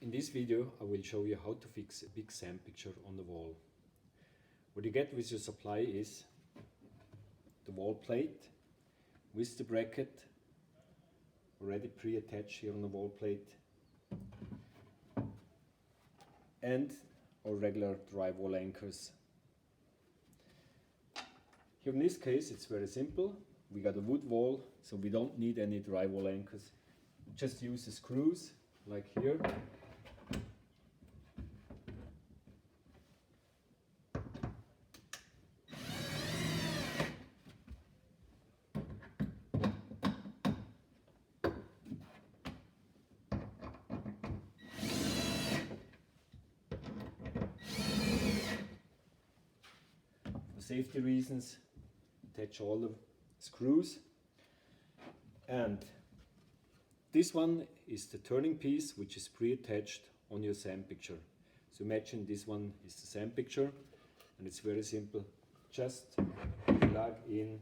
In this video I will show you how to fix a big Sandpicture on the wall. What you get with your supply is the wall plate with the bracket already pre-attached here on the wall plate and our regular drywall anchors. Here in this case it's very simple. We got a wood wall, so we don't need any drywall anchors. Just use the screws like here. For safety reasons, attach all the screws, and this one is the turning piece which is pre-attached on your Sandpicture. So imagine this one is the Sandpicture and it's very simple. Just plug in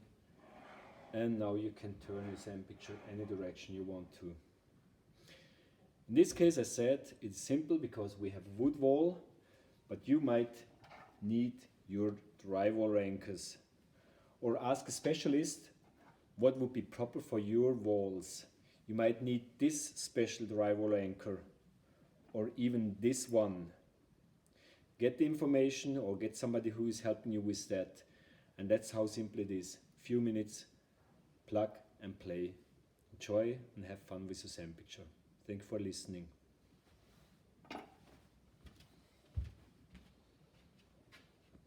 and now you can turn your Sandpicture any direction you want to. In this case, I said it's simple because we have wood wall, but you might need your drywall anchors. Or ask a specialist what would be proper for your walls. You might need this special drywall anchor or even this one. Get the information or get somebody who is helping you with that. And that's how simple it is. Few minutes, plug and play. Enjoy and have fun with your Sandpicture. Thank you for listening.